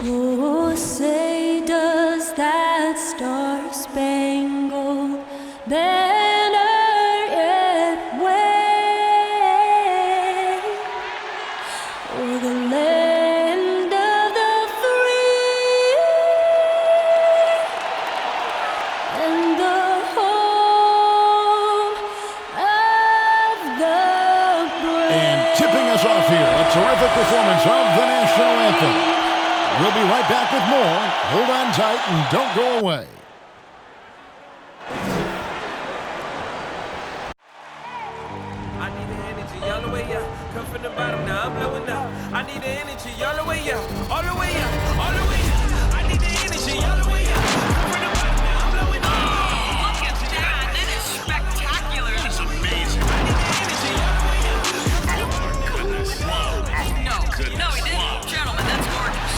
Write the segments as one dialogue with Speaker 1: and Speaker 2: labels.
Speaker 1: Oh, say does that star-spangled banner yet wave o'er the land of the free and the home of the brave.
Speaker 2: And tipping us off here, a terrific performance of the national anthem. We'll be right back with more. Hold on tight and don't go away.
Speaker 3: I need the energy all the way up. Come from the bottom, now I'm blowing up. I need the energy all the way up. All the way up, all the way up. I need the energy all the way up. Come from the bottom, now I'm blowing up.
Speaker 4: Oh, look at that. That is spectacular. That's amazing.
Speaker 3: I need the energy all the way up.
Speaker 4: Oh, my goodness. Wow. No, he didn't. Gentlemen, that's gorgeous.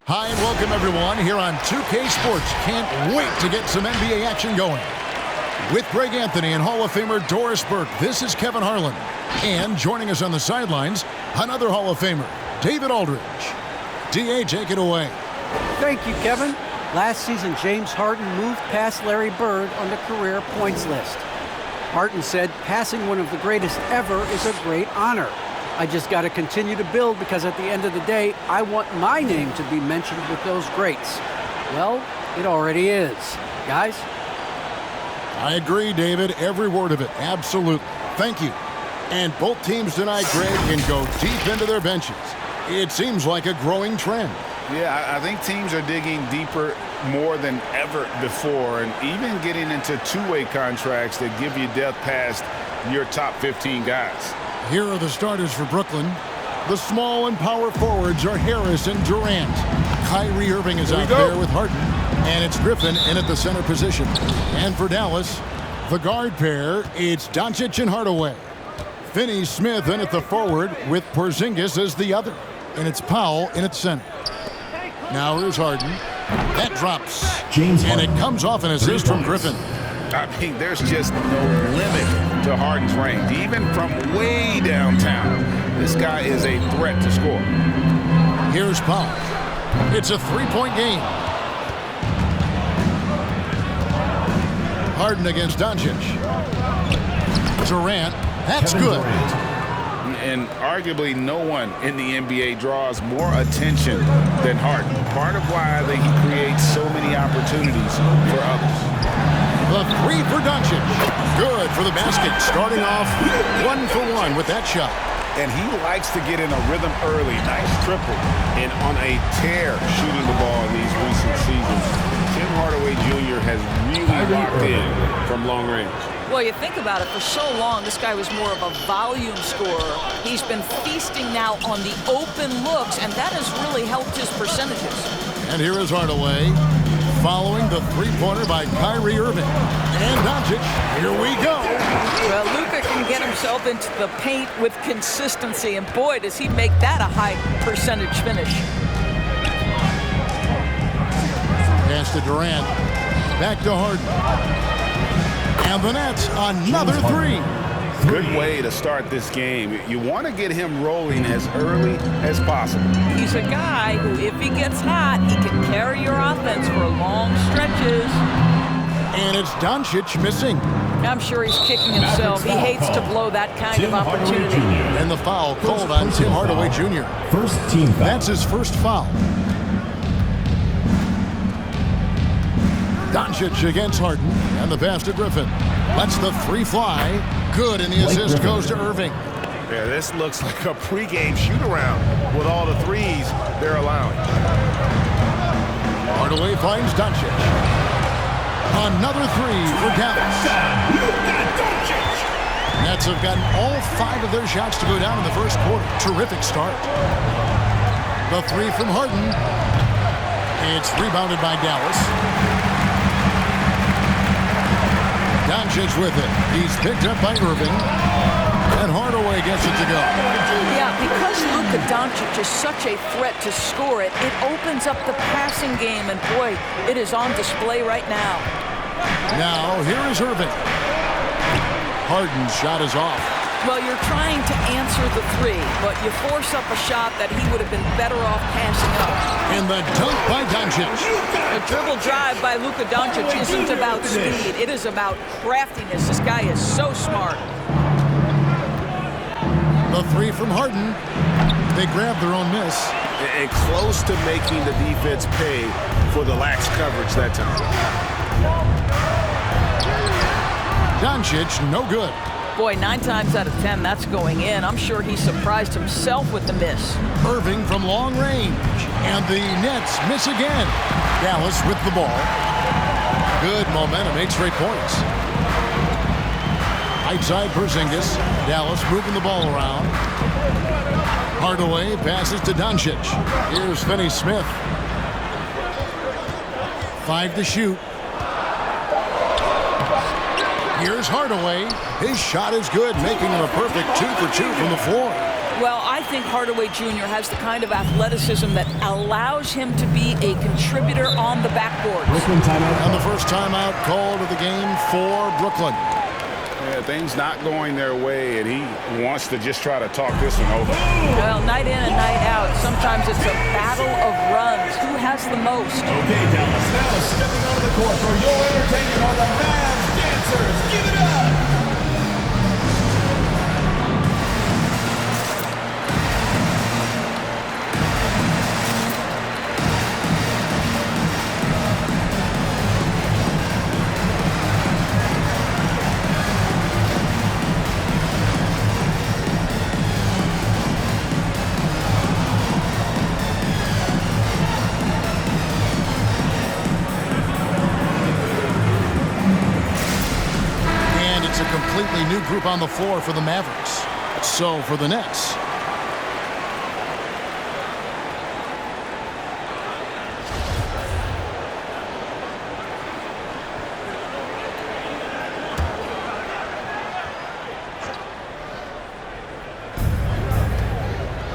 Speaker 2: Hi and welcome everyone here on 2K Sports. Can't wait to get some NBA action going. With Greg Anthony and Hall of Famer Doris Burke, this is Kevin Harlan. And joining us on the sidelines, another Hall of Famer, David Aldridge. DA, take it away.
Speaker 5: Thank you, Kevin. Last season, James Harden moved past Larry Bird on the career points list. Harden said, passing one of the greatest ever is a great honor. I just got to continue to build because at the end of the day, I want my name to be mentioned with those greats. Well, it already is. Guys?
Speaker 2: I agree, David. Every word of it. Absolutely. Thank you. And both teams tonight, Greg, can go deep into their benches. It seems like a growing trend.
Speaker 6: Yeah, I think teams are digging deeper more than ever before, and even getting into two-way contracts that give you depth past your top 15 guys.
Speaker 2: Here are the starters for Brooklyn. The small and power forwards are Harris and Durant. Kyrie Irving is out there with Harden. And it's Griffin in at the center position. And for Dallas, the guard pair, it's Doncic and Hardaway. Finney-Smith in at the forward with Porzingis as the other. And it's Powell in at center. Now here's Harden. That drops. And it comes off an assist from Griffin.
Speaker 6: I mean, there's just no limit to Harden's range, even from way downtown. This guy is a threat to score.
Speaker 2: Here's Powell. It's a three-point game. Harden against Doncic. Durant, that's good.
Speaker 6: And arguably no one in the NBA draws more attention than Harden. Part of why he creates so many opportunities for others.
Speaker 2: The three for Doncic. Good for the basket. Starting off 1 for 1 with that shot.
Speaker 6: And he likes to get in a rhythm early. Nice triple. And on a tear shooting the ball in these recent seasons. Tim Hardaway Jr. has really locked in from long range.
Speaker 7: Well, you think about it, for so long, this guy was more of a volume scorer. He's been feasting now on the open looks, and that has really helped his percentages.
Speaker 2: And here is Hardaway following the three-pointer by Kyrie Irving. And Doncic, here we go.
Speaker 7: Well, Luka can get himself into the paint with consistency, and boy, does he make that a high percentage finish.
Speaker 2: Pass to Durant. Back to Harden. And the Nets, another three.
Speaker 6: Good way to start this game. You want to get him rolling as early as possible.
Speaker 7: He's a guy who, if he gets hot, he can carry your offense for long stretches.
Speaker 2: And it's Doncic missing.
Speaker 7: I'm sure he's kicking himself. He hates to blow that kind of opportunity.
Speaker 2: And the foul called on Tim Hardaway Jr.
Speaker 8: First team foul.
Speaker 2: That's his first foul. Doncic against Harden, and the pass to Griffin. Lets the three fly. Good, and the assist goes to Irving.
Speaker 6: Yeah, this looks like a pregame shoot-around with all the threes they're allowing.
Speaker 2: Hardaway finds Doncic. Another three for Dallas. Nets have gotten all 5 of their shots to go down in the first quarter. Terrific start. The three from Harden. It's rebounded by Dallas. Doncic with it. He's picked up by Irving. And Hardaway gets it to go.
Speaker 7: Yeah, because Luka Doncic is such a threat to score it, it opens up the passing game, and boy, it is on display right now.
Speaker 2: Now, here is Irving. Harden's shot is off.
Speaker 7: Well, you're trying to answer the three, but you force up a shot that he would have been better off passing up.
Speaker 2: And the dunk by Doncic.
Speaker 7: A dribble drive by Luka Doncic isn't about speed. It is about craftiness. This guy is so smart.
Speaker 2: The three from Harden. They grab their own miss.
Speaker 6: And close to making the defense pay for the lax coverage that time.
Speaker 2: Doncic, no good.
Speaker 7: Boy, 9 times out of 10, that's going in. I'm sure he surprised himself with the miss.
Speaker 2: Irving from long range. And the Nets miss again. Dallas with the ball. Good momentum, 8 straight points. Outside Porzingis. Dallas moving the ball around. Hardaway passes to Doncic. Here's Finney-Smith. 5 to shoot. Here's Hardaway. His shot is good, making him a perfect 2 for 2 from the floor.
Speaker 7: Well, I think Hardaway Jr. has the kind of athleticism that allows him to be a contributor on the backboard.
Speaker 2: And the first timeout called of the game for Brooklyn.
Speaker 6: Yeah, things not going their way, and he wants to just try to talk this one over.
Speaker 7: Well, night in and night out, sometimes it's a battle of runs. Who has the most?
Speaker 8: Okay, Dallas, now stepping onto the court for your entertainment are the Mavs dancers. Give it up!
Speaker 2: Completely new group on the floor for the Mavericks. So for the Nets.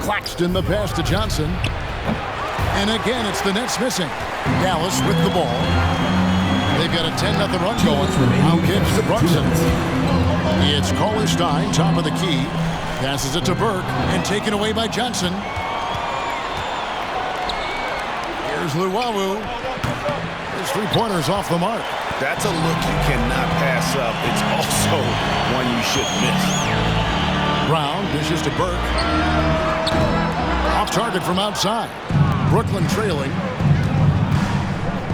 Speaker 2: Claxton the pass to Johnson. And again, it's the Nets missing. Dallas with the ball. They've got a 10-0 run going. Now gives to Brunson. It's Kohler-Stein, top of the key. Passes it to Burke and taken away by Johnson. Here's Luwawu. His three-pointer's off the mark.
Speaker 6: That's a look you cannot pass up. It's also one you should miss.
Speaker 2: Brown dishes to Burke. Off target from outside. Brooklyn trailing.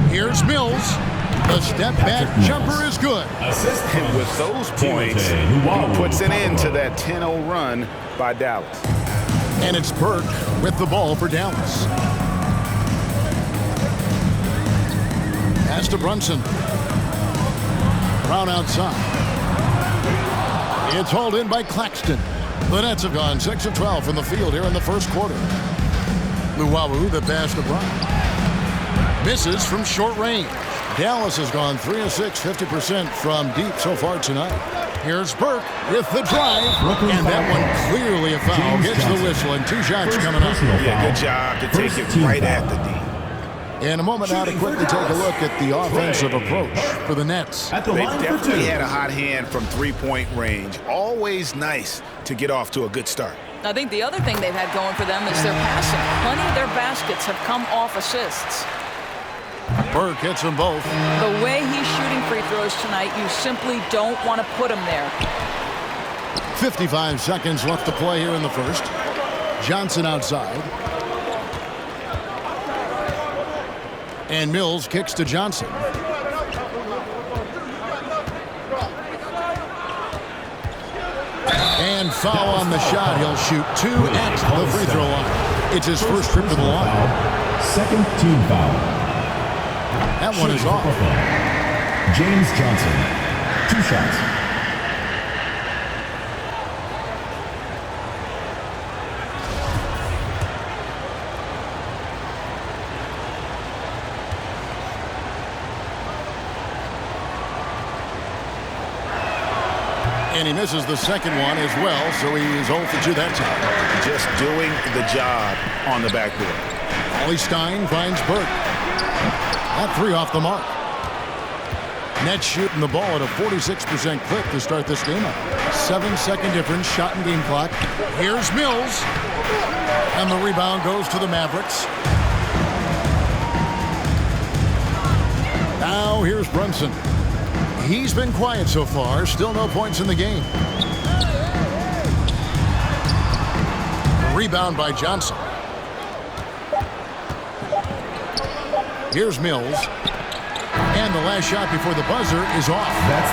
Speaker 2: Here's Mills. The step-back jumper is good.
Speaker 6: And with those points, he puts an end to that 10-0 run by Dallas.
Speaker 2: And it's Burke with the ball for Dallas. Pass to Brunson. Brown outside. It's hauled in by Claxton. The Nets have gone 6 of 12 from the field here in the first quarter. Luwawu, the pass to Brown. Misses from short range. Dallas has gone 3 of 6, 50% from deep so far tonight. Here's Burke with the drive, and that one clearly a foul. Gets the whistle, and 2 shots coming up.
Speaker 6: Yeah, good job to take it right at the D.
Speaker 2: In a moment now to quickly take a look at the offensive approach for the Nets.
Speaker 6: They definitely had a hot hand from three-point range. Always nice to get off to a good start.
Speaker 7: I think the other thing they've had going for them is their passing. Plenty of their baskets have come off assists.
Speaker 2: Burke hits them both.
Speaker 7: The way he's shooting free throws tonight, you simply don't want to put him there.
Speaker 2: 55 seconds left to play here in the first. Johnson outside. And Mills kicks to Johnson. And foul on the shot. He'll shoot 2 at the free throw line. It's his first trip to the line.
Speaker 8: Second team foul.
Speaker 2: That one is off.
Speaker 8: James Johnson, 2 shots.
Speaker 2: And he misses the second one as well, so he is 0 for 2 that time.
Speaker 6: Just doing the job on the backboard.
Speaker 2: Ollie Stein finds Burke. That 3 off the mark. Nets shooting the ball at a 46% clip to start this game up. 7-second difference, shot and game clock. Here's Mills. And the rebound goes to the Mavericks. Now here's Brunson. He's been quiet so far. Still no points in the game. Rebound by Johnson. Here's Mills. And the last shot before the buzzer is off.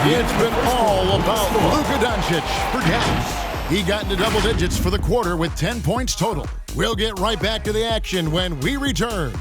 Speaker 2: It's been all about Luka Doncic for Dallas. He got into double digits for the quarter with 10 points total. We'll get right back to the action when we return.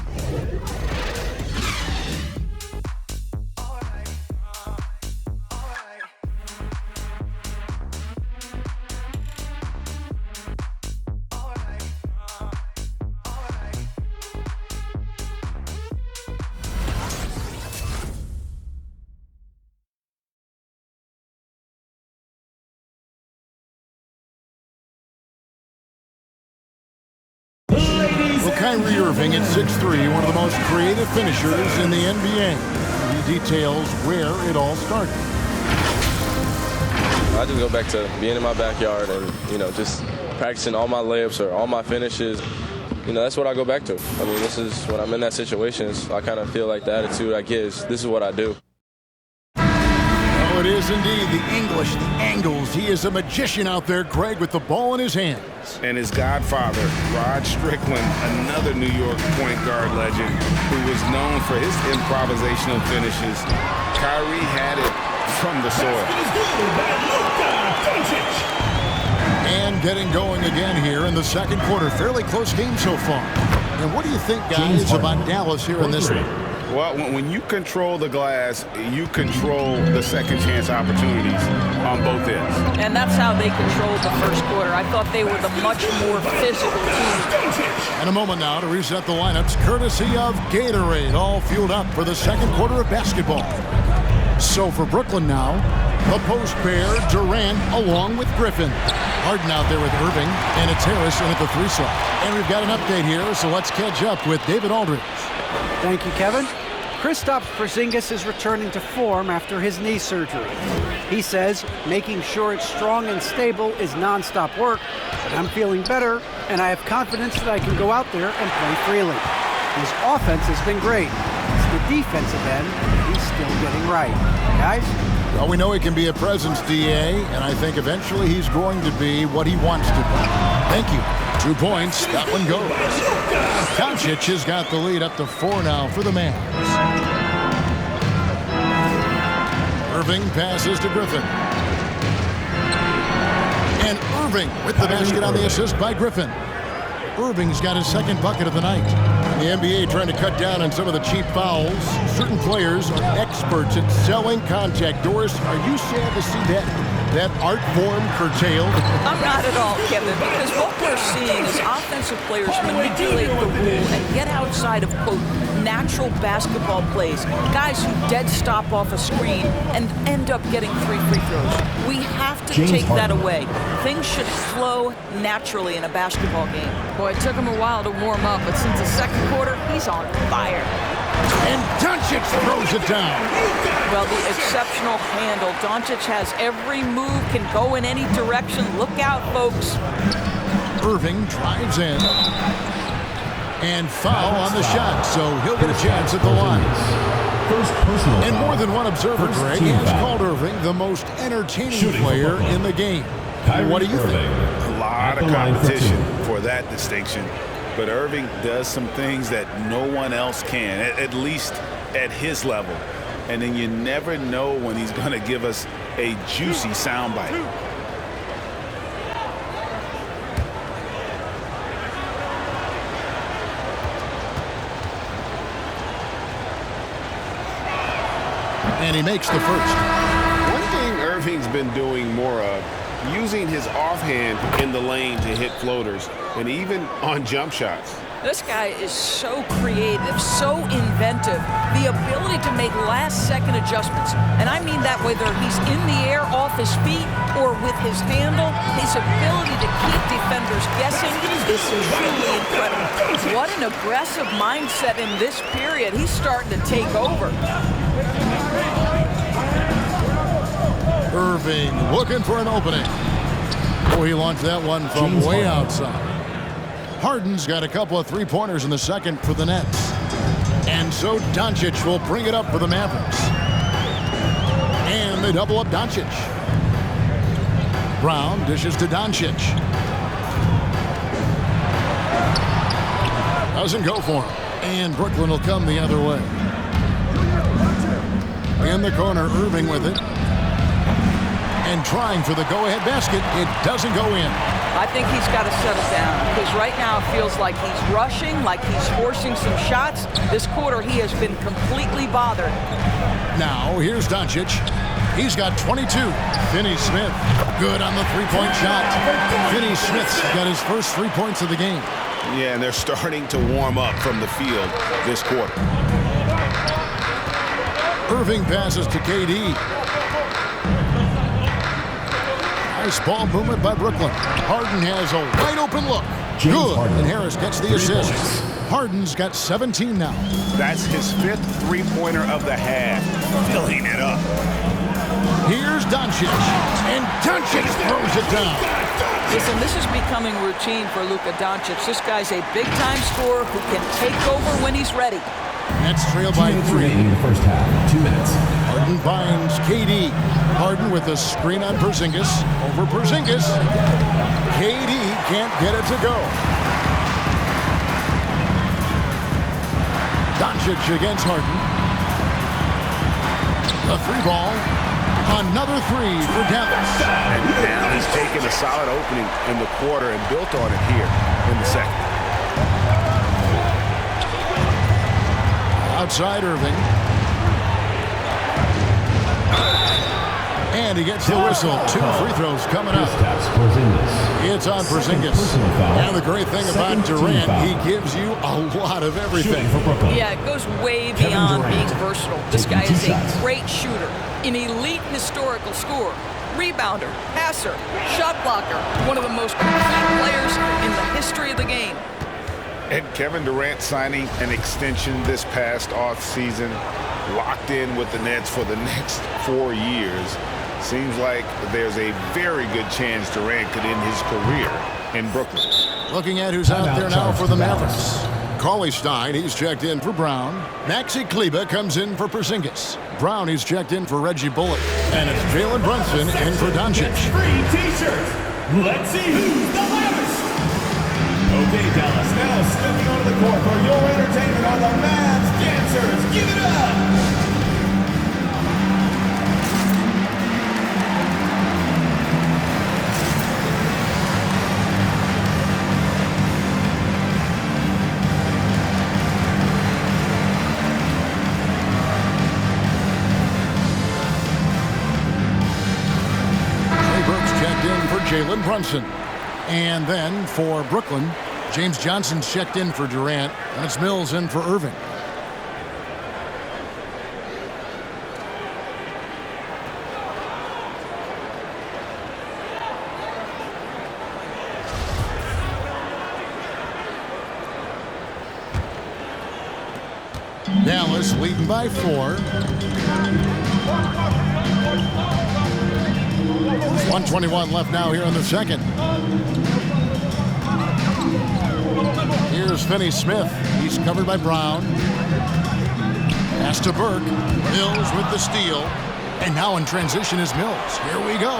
Speaker 2: Kyrie Irving at 6'3", one of the most creative finishers in the NBA. He details where it all started.
Speaker 9: I just go back to being in my backyard and, just practicing all my layups or all my finishes. That's what I go back to. I mean, this is when I'm in that situation, I kind of feel like the attitude I get is this is what I do.
Speaker 2: Oh, it is indeed the English, the angles. He is a magician out there, Greg, with the ball in his hands.
Speaker 6: And his godfather, Rod Strickland, another New York point guard legend who was known for his improvisational finishes. Kyrie had it from the soil.
Speaker 2: And getting going again here in the second quarter. Fairly close game so far. And what do you think, guys, about Dallas here in this one?
Speaker 6: Well, when you control the glass, you control the second chance opportunities on both ends.
Speaker 7: And that's how they controlled the first quarter. I thought they were the much more physical team.
Speaker 2: And a moment now to reset the lineups, courtesy of Gatorade, all fueled up for the second quarter of basketball. So for Brooklyn now, the post pair, Durant along with Griffin. Harden out there with Irving, and it's Harris in at the 3 slot. And we've got an update here, so let's catch up with David Aldridge.
Speaker 5: Thank you, Kevin. Kristaps Porzingis is returning to form after his knee surgery. He says making sure it's strong and stable is nonstop work, but I'm feeling better, and I have confidence that I can go out there and play freely. His offense has been great. It's the defensive end that he's still getting right. Guys?
Speaker 2: Well, we know he can be a presence, DA, and I think eventually he's going to be what he wants to be. Thank you. 2 points. That one goes. Doncic has got the lead up to 4 now for the Mavs. Irving passes to Griffin. And Irving with the basket on the assist by Griffin. Irving's got his second bucket of the night. The NBA trying to cut down on some of the cheap fouls. Certain players are experts at selling contact. Doris, are you sad to see that art form curtailed?
Speaker 7: I'm not at all, Kevin, because what we're seeing is offensive players manipulate the rule and get outside of, quote, natural basketball plays. Guys who dead stop off a screen and end up getting 3 free throws. We have to take that away. Things should flow naturally in a basketball game. Boy, it took him a while to warm up, but since the second quarter, he's on fire.
Speaker 2: And Doncic throws it down.
Speaker 7: Well, the exceptional handle. Doncic has every move, can go in any direction. Look out, folks.
Speaker 2: Irving drives in. And foul on the shot, so he'll get a chance at the line. And more than one observer, Greg, has called Irving the most entertaining player in the game. What do you think?
Speaker 6: A lot of competition for that distinction. But Irving does some things that no one else can, at least at his level. And then you never know when he's going to give us a juicy soundbite.
Speaker 2: And he makes the first.
Speaker 6: One thing Irving's been doing more of, using his offhand in the lane to hit floaters, and even on jump shots.
Speaker 7: This guy is so creative, so inventive. The ability to make last-second adjustments. And I mean that whether he's in the air off his feet or with his handle, his ability to keep defenders guessing is really incredible. What an aggressive mindset in this period. He's starting to take over.
Speaker 2: Irving looking for an opening. Oh, he launched that one from way outside. Harden's got a couple of three-pointers in the second for the Nets. And so Doncic will bring it up for the Mavericks. And they double up Doncic. Brown dishes to Doncic. Doesn't go for him. And Brooklyn will come the other way. In the corner, Irving with it. And trying for the go-ahead basket. It doesn't go in.
Speaker 7: I think he's got to settle down because right now it feels like he's rushing, like he's forcing some shots. This quarter, he has been completely bothered.
Speaker 2: Now, here's Doncic. He's got 22. Finney Smith, good on the three-point shot. Finney Smith's got his first 3 points of the game.
Speaker 6: Yeah, and they're starting to warm up from the field this quarter.
Speaker 2: Irving passes to KD. Nice ball movement by Brooklyn. Harden has a wide-open look. Good, and Harris gets the assist. Harden's got 17 now.
Speaker 6: That's his 5th three-pointer of the half. Filling it up.
Speaker 2: Here's Doncic, and Doncic throws it down.
Speaker 7: Listen, this is becoming routine for Luka Doncic. This guy's a big-time scorer who can take over when he's ready.
Speaker 2: Nets trail by 3
Speaker 8: in the first half. 2 minutes.
Speaker 2: Harden finds KD. Harden with a screen on Porzingis. Over Porzingis. KD can't get it to go. Doncic against Harden. The three ball. Another three for Dallas.
Speaker 6: And now he's taken a solid opening in the quarter and built on it here in the second.
Speaker 2: Outside Irving. And he gets the whistle. 2 free throws coming up. It's on Porzingis. And the great thing about Durant, he gives you a lot of everything.
Speaker 7: Yeah, it goes way beyond being versatile. This guy is a great shooter, an elite historical scorer, rebounder, passer, shot blocker, one of the most complete players in the history of the game.
Speaker 6: And Kevin Durant signing an extension this past offseason, locked in with the Nets for the next 4 years. Seems like there's a very good chance Durant could end his career in Brooklyn.
Speaker 2: Looking at who's out there now for the Mavericks. Cauley Stein, he's checked in for Brown. Maxi Kleber comes in for Porzingis. Brown, he's checked in for Reggie Bullock. And it's Jalen Brunson in for Doncic.
Speaker 8: Free t-shirts. Let's see who's the loudest. Okay, Dallas, now stepping onto the court for your entertainment are the Mavs dancers. Give it up.
Speaker 2: Jalen Brunson. And then for Brooklyn, James Johnson's checked in for Durant, and it's Mills in for Irving. Dallas leading by 4. 1:21 left now here in the second. Here's Finney Smith. He's covered by Brown. Pass to Burke. Mills with the steal. And now in transition is Mills. Here we go.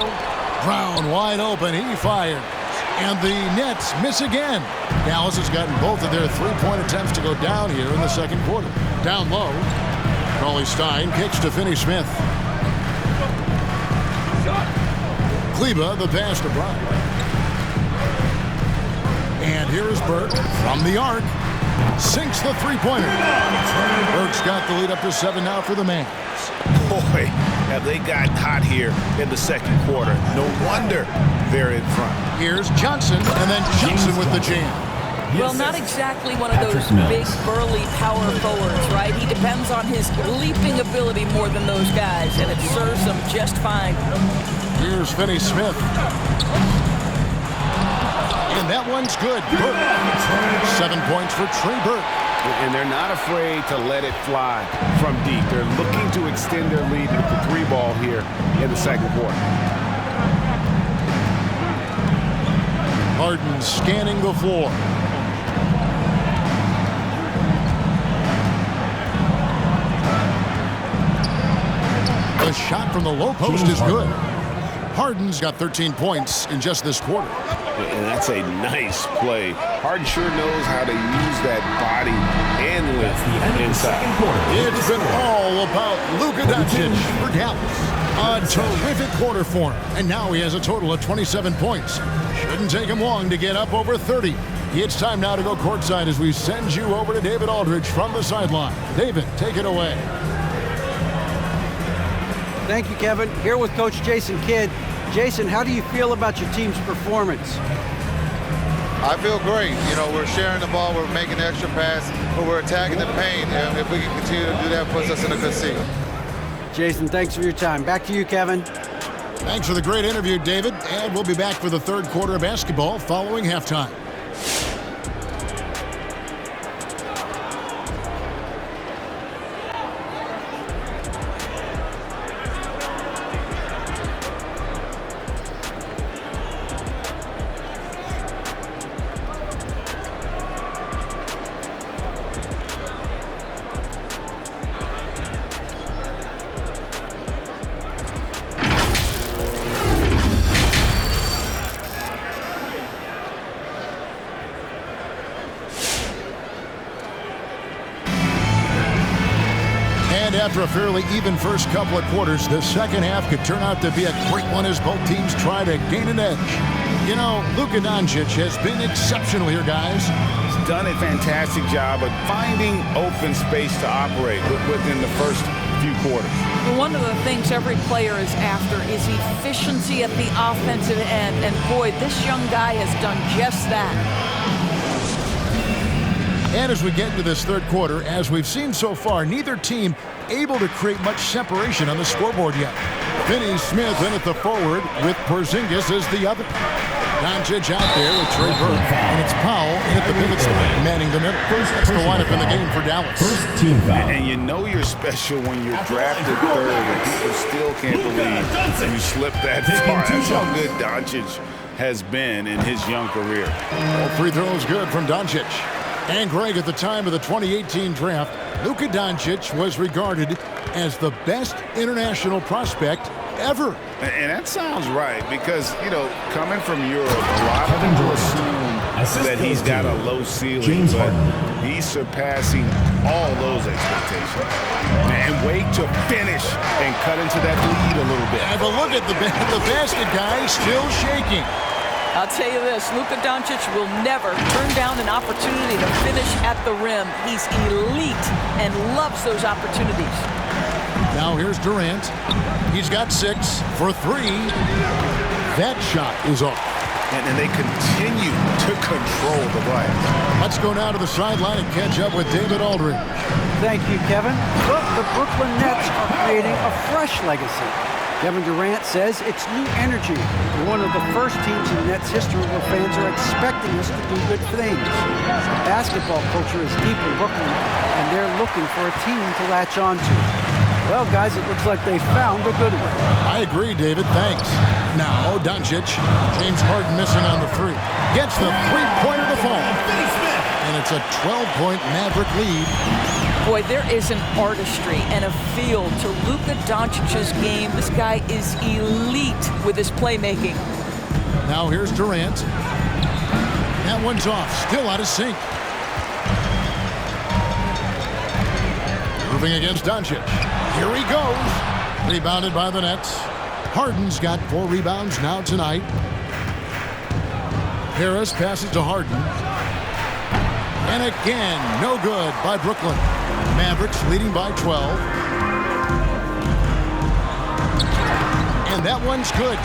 Speaker 2: Brown wide open. He fires. And the Nets miss again. Dallas has gotten both of their three-point attempts to go down here in the second quarter. Down low. Cauley Stein kicks to Finney Smith. Kleber, the pass to Brown. And here is Burke from the arc. Sinks the three-pointer. Burke's got the lead up to 7 now for the Mavs.
Speaker 6: Boy, have they gotten hot here in the second quarter. No wonder they're in front.
Speaker 2: Here's Johnson, and then Johnson with the jam.
Speaker 7: Well, not exactly one of those big, burly power forwards, right? He depends on his leaping ability more than those guys, and it serves him just fine.
Speaker 2: Here's Finney Smith. And that one's good. Burke. 7 points for Trey Burke.
Speaker 6: And they're not afraid to let it fly from deep. They're looking to extend their lead with the 3 ball here in the second quarter.
Speaker 2: Harden scanning the floor. The shot from the low post is good. Harden's got 13 points in just this quarter.
Speaker 6: And that's a nice play. Harden sure knows how to use that body and lift inside.
Speaker 2: It's been all about Luka Doncic for Dallas. A terrific quarter for him. And now he has a total of 27 points. Shouldn't take him long to get up over 30. It's time now to go courtside as we send you over to David Aldridge from the sideline. David, take it away.
Speaker 5: Thank you, Kevin. Here with Coach Jason Kidd. Jason, how do you feel about your team's performance?
Speaker 10: I feel great. You know, we're sharing the ball, we're making the extra pass, but we're attacking the paint, and if we can continue to do that, puts us in a good seat.
Speaker 5: Jason, thanks for your time. Back to you, Kevin.
Speaker 2: Thanks for the great interview, David. And we'll be back for the third quarter of basketball following halftime. After a fairly even first couple of quarters, the second half could turn out to be a great one as both teams try to gain an edge. You know, Luka Doncic has been exceptional here, guys.
Speaker 6: He's done a fantastic job of finding open space to operate within the first few quarters.
Speaker 7: One of the things every player is after is efficiency at the offensive end, and boy, this young guy has done just that.
Speaker 2: And as we get into this third quarter, as we've seen so far, neither team able to create much separation on the scoreboard yet. Finney Smith in at the forward with Porzingis as the other. Doncic out there with Trey Burke, and it's Powell in at the pivot spot, manning the middle. That's the lineup in the game for Dallas.
Speaker 6: And you know you're special when you're drafted third, and people still can't believe you slipped that far. That's how good Doncic has been in his young career.
Speaker 2: All free throws good from Doncic. And Greg, at the time of the 2018 draft, Luka Doncic was regarded as the best international prospect ever.
Speaker 6: And that sounds right because, you know, coming from Europe, a lot of people assume that he's got a low ceiling, but he's surpassing all those expectations. And wait to finish and cut into that lead a little bit.
Speaker 2: Yeah, but look at the basket guy still shaking.
Speaker 7: I'll tell you this, Luka Doncic will never turn down an opportunity to finish at the rim. He's elite and loves those opportunities.
Speaker 2: Now here's Durant. He's got 6 for 3. That shot is off.
Speaker 6: And they continue to control the glass.
Speaker 2: Let's go now to the sideline and catch up with David Aldridge.
Speaker 5: Thank you, Kevin. Look, the Brooklyn Nets are creating a fresh legacy. Kevin Durant says it's new energy. We're one of the first teams in Nets history where fans are expecting us to do good things. The basketball culture is deep in Brooklyn, and they're looking for a team to latch on to. Well, guys, it looks like they found a good one.
Speaker 2: I agree, David. Thanks. Now, Doncic. James Harden missing on the 3. Gets the three-pointer to fall. And it's a 12-point Maverick lead.
Speaker 7: Boy, there is an artistry and a feel to Luka Doncic's game. This guy is elite with his playmaking.
Speaker 2: Now here's Durant. That one's off. Still out of sync. Moving against Doncic. Here he goes. Rebounded by the Nets. Harden's got 4 rebounds now tonight. Harris passes to Harden. And again, no good by Brooklyn. Mavericks leading by 12. And that one's good.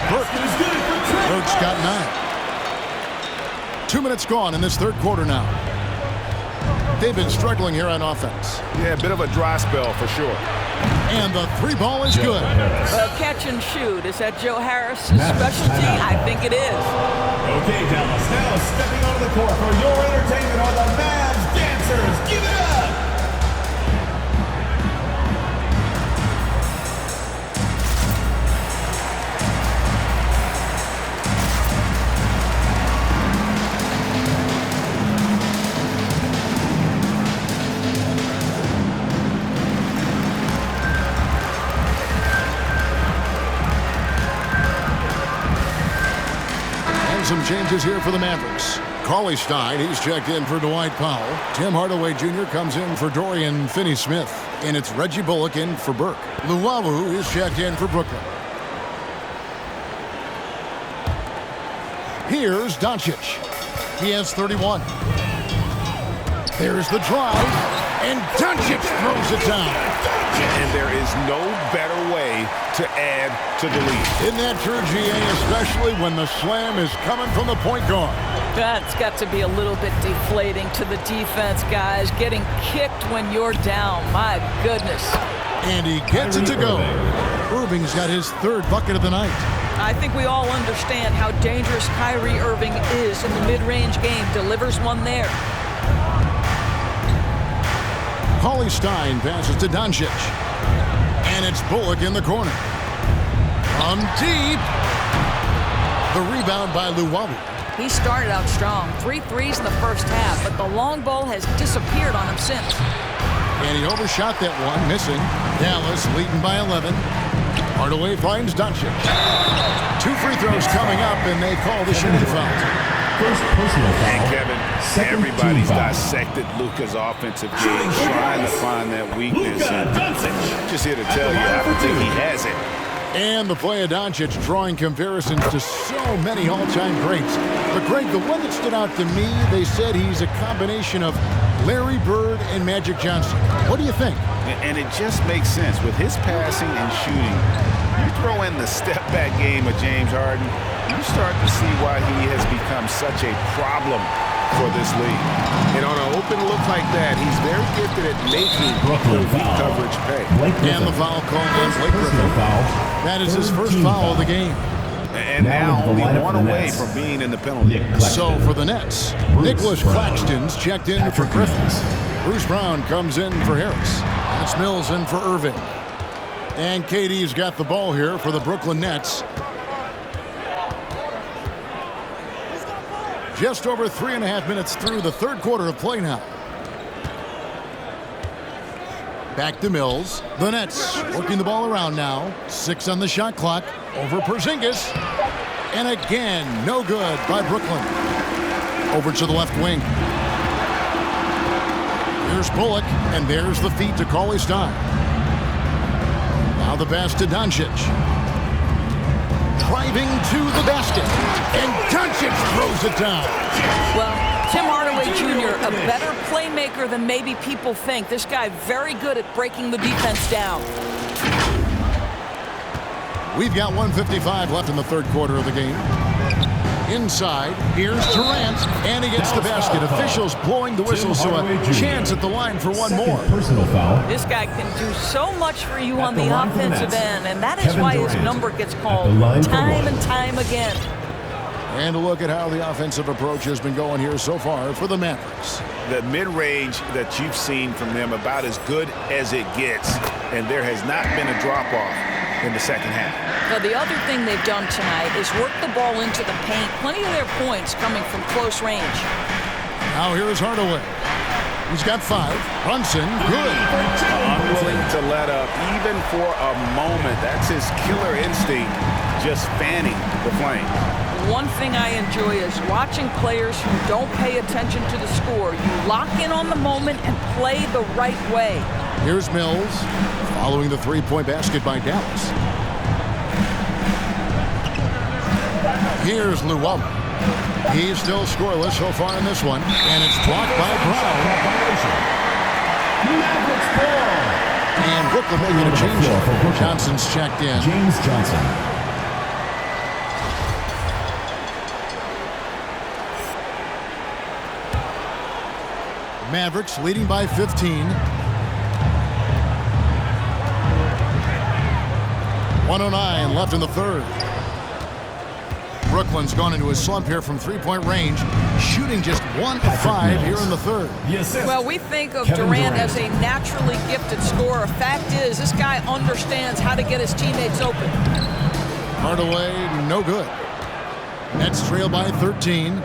Speaker 2: Burke's got 9. 2 minutes gone in this third quarter now. They've been struggling here on offense.
Speaker 6: Yeah, a bit of a dry spell for sure.
Speaker 2: And the 3 ball is good.
Speaker 7: Catch and shoot. Is that Joe Harris' specialty? I think it is.
Speaker 8: Okay, Dallas, now stepping onto the court for your entertainment are the Mavs dancers. Give it up!
Speaker 2: some changes here for the Mavericks. Cauley Stein, he's checked in for Dwight Powell. Tim Hardaway Jr. comes in for Dorian Finney-Smith. And it's Reggie Bullock in for Burke. Luwawu is checked in for Brooklyn. Here's Doncic. He has 31. There's the drive, and Doncic throws it down.
Speaker 6: And there is no better way to add to the lead.
Speaker 2: Isn't that true, GA, especially when the slam is coming from the point guard?
Speaker 7: That's got to be a little bit deflating to the defense, guys. Getting kicked when you're down. My goodness.
Speaker 2: And he gets it to go. Irving's got his third bucket of the night.
Speaker 7: I think we all understand how dangerous Kyrie Irving is in the mid-range game. Delivers one there.
Speaker 2: Cauley Stein passes to Doncic. And it's Bullock in the corner. From deep. The rebound by Luwawu.
Speaker 7: He started out strong. 3 threes in the first half, but the long ball has disappeared on him since.
Speaker 2: And he overshot that one, missing. Dallas leading by 11. Hardaway finds Doncic. 2 free throws coming up, and they call the shooting foul.
Speaker 8: First personal foul.
Speaker 6: And Kevin, everybody's dissected Luka's offensive game, trying to find that weakness. I'm just here to tell you, I don't think he has it.
Speaker 2: And the play of Doncic drawing comparisons to so many all-time greats. But Greg, the one that stood out to me, they said he's a combination of Larry Bird and Magic Johnson. What do you think?
Speaker 6: And it just makes sense. With his passing and shooting, you throw in the step-back game of James Harden, you start to see why he has become such a problem for this league. And on an open look like that, he's very gifted at making Brooklyn coverage pay.
Speaker 2: And the foul called on Blake Griffin. That is his first foul of the game.
Speaker 6: And now only one away from being in the penalty.
Speaker 2: So for the Nets, Nicholas Claxton's checked in for Griffin. Bruce Brown comes in for Harris. It's Mills in for Irving. And KD's got the ball here for the Brooklyn Nets. Just over 3.5 minutes through the third quarter of play now. Back to Mills. The Nets working the ball around now. 6 on the shot clock. Over Porzingis. And again, no good by Brooklyn. Over to the left wing. Here's Bullock, and there's the feed to Cauley Stein. Now the pass to Doncic. Driving to the basket, and Doncic throws it down.
Speaker 7: Well, Tim Hardaway Jr., a better playmaker than maybe people think. This guy very good at breaking the defense down.
Speaker 2: We've got 1:55 left in the third quarter of the game. Inside, here's Durant, and he gets the basket. Officials blowing the whistle, so a chance at the line for one more.
Speaker 8: Personal foul.
Speaker 7: This guy can do so much for you on the offensive end, and that is why his number gets called time and time again.
Speaker 2: And a look at how the offensive approach has been going here so far for the Mavericks.
Speaker 6: The mid-range that you've seen from them about as good as it gets, and there has not been a drop-off in the second half.
Speaker 7: Now, the other thing they've done tonight is work the ball into the paint. Plenty of their points coming from close range.
Speaker 2: Now here is Hardaway. He's got 5. Brunson, good.
Speaker 6: Unwilling to let up, even for a moment. That's his killer instinct, just fanning the flame.
Speaker 7: One thing I enjoy is watching players who don't pay attention to the score. You lock in on the moment and play the right way.
Speaker 2: Here's Mills, following the three-point basket by Dallas. Here's Luwawu. He's still scoreless so far in this one, and it's blocked by Brown. And Brooklyn making a change. Johnson's checked in.
Speaker 8: James Johnson.
Speaker 2: Mavericks leading by 15. 1:09 left in the third. Brooklyn's gone into a slump here from three-point range, shooting just 1 of 5 here in the third.
Speaker 7: Well, we think of Durant as a naturally gifted scorer. Fact is, this guy understands how to get his teammates open.
Speaker 2: Hardaway, no good. Nets trail by 13.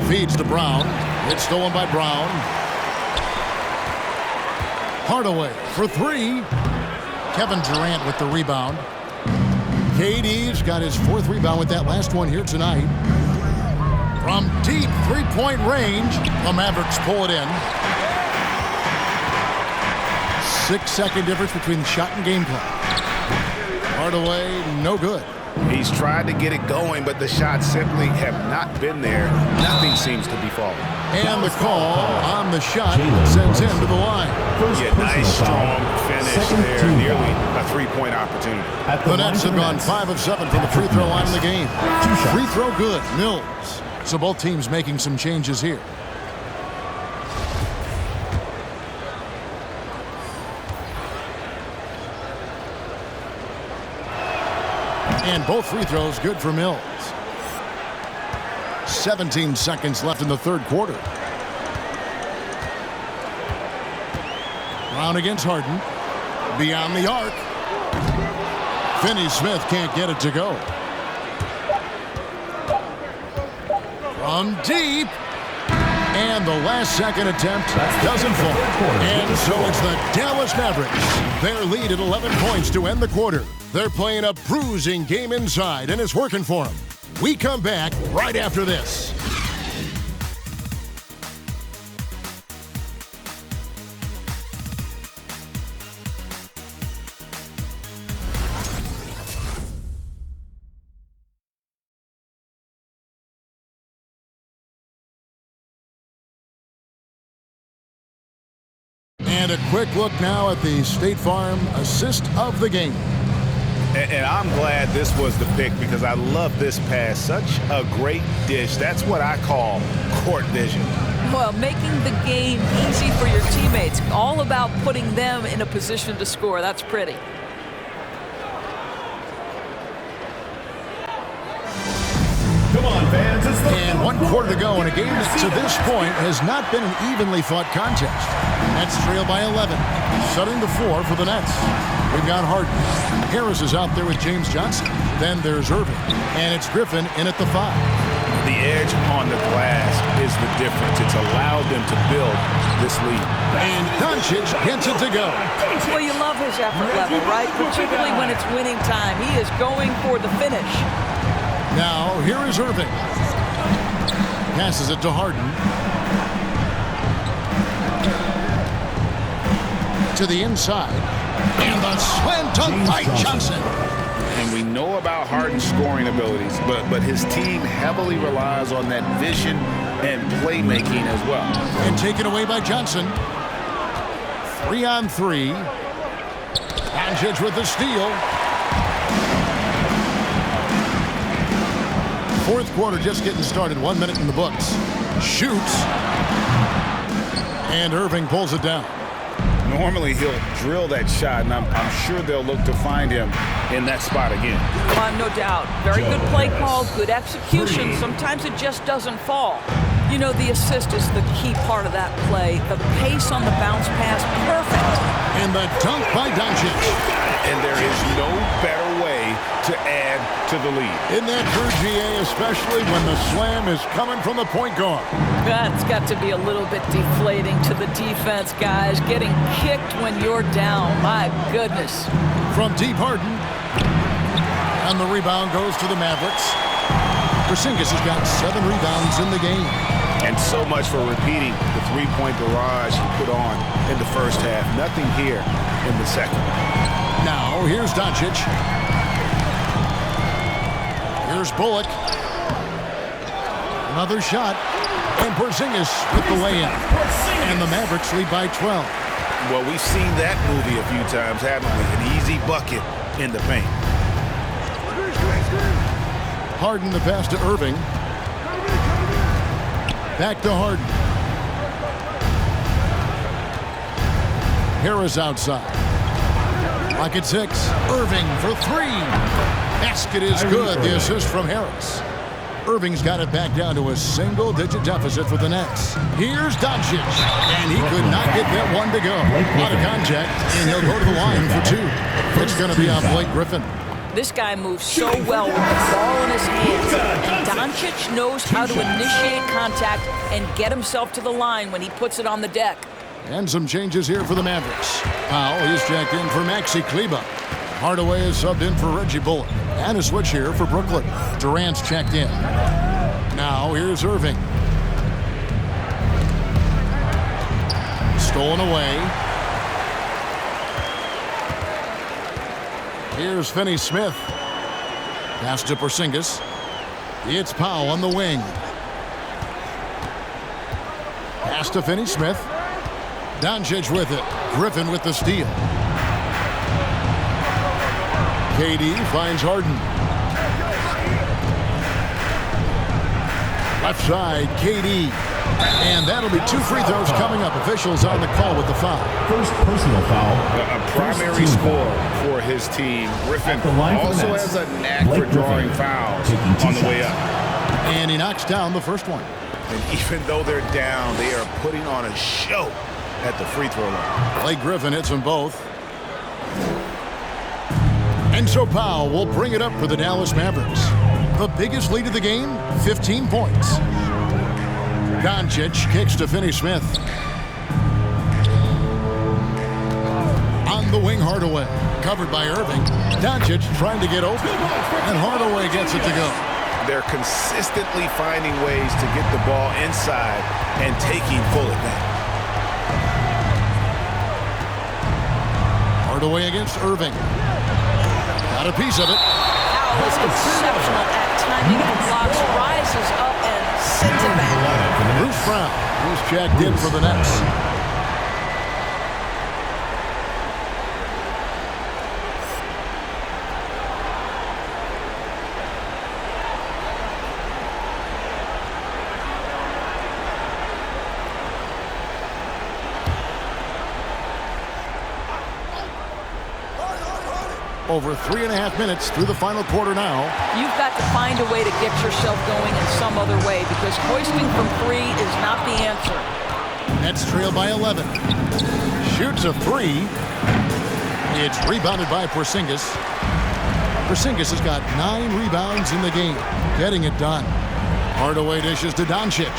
Speaker 2: Feeds to Brown. It's stolen by Brown. Hardaway for 3. Kevin Durant with the rebound. KD's got his 4th rebound with that last one here tonight. From deep three-point range, the Mavericks pull it in. 6-second difference between the shot and game clock. Hardaway, no good.
Speaker 6: He's tried to get it going, but the shots simply have not been there. Nothing seems to be falling.
Speaker 2: And the call on the shot sends him to the line.
Speaker 6: Yeah, nice, strong finish there. Nearly a three-point opportunity.
Speaker 2: The Nets have gone 5 of 7 from the free throw line in the game. Free throw good, Mills. So both teams making some changes here. And both free throws good for Mills. 17 seconds left in the 3rd quarter. Brown against Harden. Beyond the arc. Finney-Smith can't get it to go. From deep. And the last second attempt doesn't fall. And so it's the Dallas Mavericks. Their lead at 11 points to end the quarter. They're playing a bruising game inside, and it's working for them. We come back right after this. And a quick look now at the State Farm assist of the game.
Speaker 6: And I'm glad this was the pick because I love this pass. Such a great dish. That's what I call court vision.
Speaker 7: Well, making the game easy for your teammates. All about putting them in a position to score. That's pretty.
Speaker 8: Come on, fans. It's the
Speaker 2: And 1 quarter to go in a game that to this point has not been an evenly fought contest. Nets trail by 11. Setting the floor for the Nets. We've got Harden. Harris is out there with James Johnson. Then there's Irving. And it's Griffin in at the 5.
Speaker 6: The edge on the glass is the difference. It's allowed them to build this lead.
Speaker 2: And Doncic gets it to go.
Speaker 7: Well, you love his effort level, right? Particularly when it's winning time. He is going for the finish.
Speaker 2: Now, here is Irving. Passes it to Harden. To the inside. And the slam dunk by Johnson.
Speaker 6: And we know about Harden's scoring abilities, but his team heavily relies on that vision and playmaking as well.
Speaker 2: And taken away by Johnson. 3-on-3. Doncic with the steal. 4th quarter just getting started. 1 minute in the books. Shoots. And Irving pulls it down.
Speaker 6: Normally he'll drill that shot, and I'm sure they'll look to find him in that spot again.
Speaker 7: No doubt. Very good play call, good execution. Sometimes it just doesn't fall. You know, the assist is the key part of that play. The pace on the bounce pass, perfect.
Speaker 2: And the dunk by Doncic.
Speaker 6: And there is no better way to add to the lead.
Speaker 2: In that third GA, especially when the slam is coming from the point guard.
Speaker 7: That's got to be a little bit deflating to the defense, guys. Getting kicked when you're down. My goodness.
Speaker 2: From deep, Harden. And the rebound goes to the Mavericks. Porzingis has got 7 rebounds in the game.
Speaker 6: And so much for repeating the three-point barrage he put on in the first half. Nothing here in the second.
Speaker 2: Now, here's Doncic. Here's Bullock. Another shot. And Porzingis with the layup. And the Mavericks lead by 12.
Speaker 6: Well, we've seen that movie a few times, haven't we? An easy bucket in the paint.
Speaker 2: Harden the pass to Irving. Back to Harden. Harris outside. Clock at 6. Irving for 3. Basket is good. The assist from Harris. Irving's got it back down to a single-digit deficit for the Nets. Here's Doncic. And he could not get that one to go. Out of contact, and he'll go to the line for 2. It's going to be on Blake Griffin.
Speaker 7: This guy moves so well with the ball in his hands. And Doncic knows how to initiate contact and get himself to the line when he puts it on the deck.
Speaker 2: And some changes here for the Mavericks. Powell is checked in for Maxi Kleba. Hardaway is subbed in for Reggie Bullock. And a switch here for Brooklyn. Durant's checked in. Now here's Irving. Stolen away. Here's Finney-Smith. Pass to Porzingis. It's Powell on the wing. Pass to Finney-Smith. Doncic with it. Griffin with the steal. KD finds Harden. Left side, KD. And that'll be 2 free throws coming up. Officials on the call with the foul.
Speaker 8: First personal foul.
Speaker 6: A primary score for his team. Griffin also has a knack for drawing fouls on the way up.
Speaker 2: And he knocks down the first one.
Speaker 6: And even though they're down, they are putting on a show at the free throw line.
Speaker 2: Blake Griffin hits them both. And so Powell will bring it up for the Dallas Mavericks. The biggest lead of the game, 15 points. Doncic kicks to Finney-Smith. On the wing, Hardaway. Covered by Irving. Doncic trying to get open. And Hardaway gets it to go.
Speaker 6: They're consistently finding ways to get the ball inside and taking full advantage.
Speaker 2: Hardaway against Irving. Got a piece of it.
Speaker 7: Powell is exceptional at timing the blocks, rises up and sends it back.
Speaker 2: Bruce Brown, who's checked in for the Nets. Over 3.5 minutes through the final quarter now.
Speaker 7: You've got to find a way to get yourself going in some other way because hoisting from 3 is not the answer.
Speaker 2: Nets trail by 11. Shoots a 3. It's rebounded by Porzingis. Porzingis has got 9 rebounds in the game. Getting it done. Hardaway dishes to Doncic.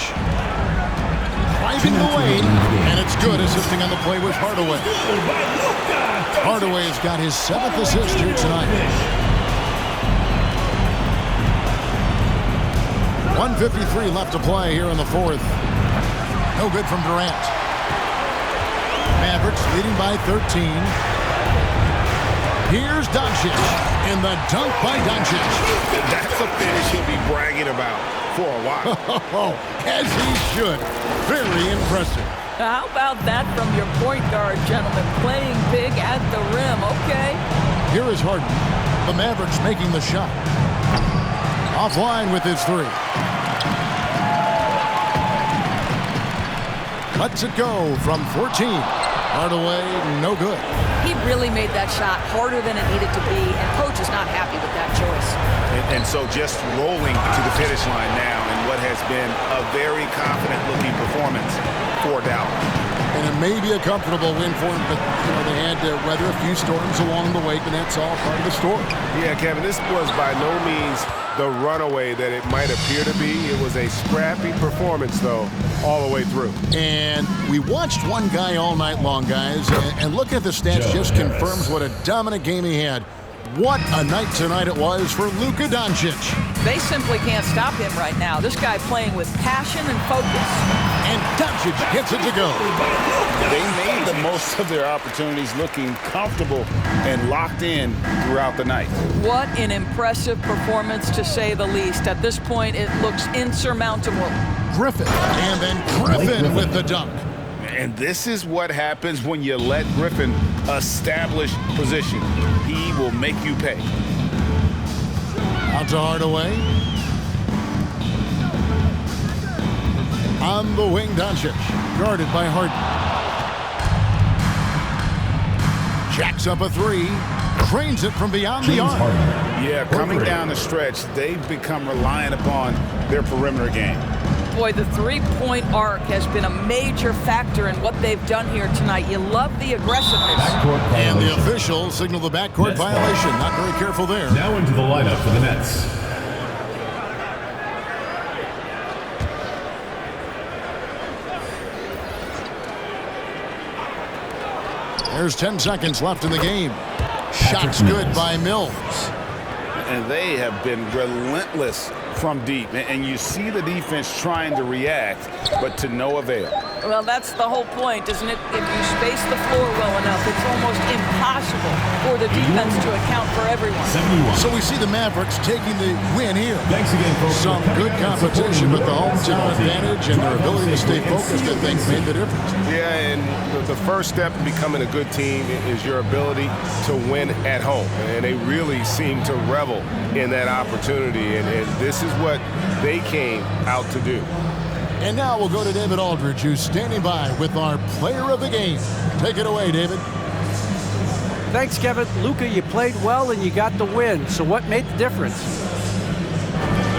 Speaker 2: Driving the lane, and it's good. Assisting on the play was Hardaway. Hardaway has got his 7th assist here tonight. 1:53 left to play here in the 4th. No good from Durant. Mavericks leading by 13. Here's Doncic, and the dunk by Doncic.
Speaker 6: That's a finish he'll be bragging about for a while.
Speaker 2: As he should. Very impressive.
Speaker 7: How about that from your point guard, gentlemen? Playing big at the rim, okay?
Speaker 2: Here is Harden. The Mavericks making the shot. Offline with his 3. Lets it go from 14. Hardaway, no good.
Speaker 7: He really made that shot harder than it needed to be, and coach is not happy with that choice.
Speaker 6: And so just rolling to the finish line now in what has been a very confident-looking performance for Dallas.
Speaker 2: And it may be a comfortable win for them, but they had to weather a few storms along the way, and that's all part of the story.
Speaker 6: Yeah, Kevin, this was by no means the runaway that it might appear to be. It was a scrappy performance, though, all the way through.
Speaker 2: And we watched one guy all night long, guys, and look at the stats just confirms what a dominant game he had. What a night tonight it was for Luka Doncic.
Speaker 7: They simply can't stop him right now. This guy playing with passion and focus.
Speaker 2: And Doncic gets it to go.
Speaker 6: They made the most of their opportunities, looking comfortable and locked in throughout the night.
Speaker 7: What an impressive performance, to say the least. At this point, it looks insurmountable.
Speaker 2: Griffin, and then Griffin with the dunk.
Speaker 6: And this is what happens when you let Griffin establish position. He will make you pay.
Speaker 2: Out to Hardaway. On the wing, Doncic, guarded by Harden. Jacks up a 3. Drains it from beyond the arc.
Speaker 6: Yeah, coming down the stretch, they've become reliant upon their perimeter game.
Speaker 7: Boy, the three-point arc has been a major factor in what they've done here tonight. You love the aggressiveness.
Speaker 2: And the officials signal the backcourt violation. Not very careful there.
Speaker 8: Now into the lineup for the Nets.
Speaker 2: There's 10 seconds left in the game. Shots good by Mills.
Speaker 6: and they have been relentless from deep. And you see the defense trying to react, but to no avail.
Speaker 7: Well, that's the whole point, isn't it? If you space the floor well enough, it's almost impossible for the defense to account for everyone.
Speaker 8: 71.
Speaker 2: So we see the Mavericks taking the win here.
Speaker 8: Thanks again, folks.
Speaker 2: Some good competition, but the hometown advantage and their ability to stay focused, I think, made the difference.
Speaker 6: Yeah, and the first step in becoming a good team is your ability to win at home. And they really seem to revel in that opportunity, and this is what they came out to do.
Speaker 2: And now we'll go to David Aldridge, who's standing by with our player of the game. Take it away, David.
Speaker 5: Thanks, Kevin. Luka, you played well and you got the win. So what made the difference?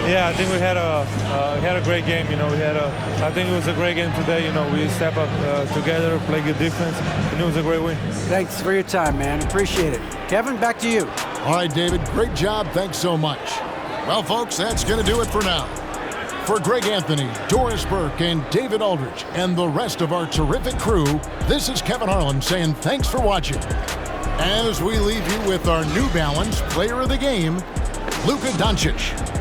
Speaker 11: Yeah, I think we had a great game. I think it was a great game today. We step up together, play good defense, and it was a great win.
Speaker 5: Thanks for your time, man. Appreciate it. Kevin, back to you.
Speaker 2: All right, David, great job. Thanks so much. Well, folks, that's going to do it for now. For Greg Anthony, Doris Burke, and David Aldridge, and the rest of our terrific crew, this is Kevin Harlan saying thanks for watching. As we leave you with our New Balance Player of the Game, Luka Doncic.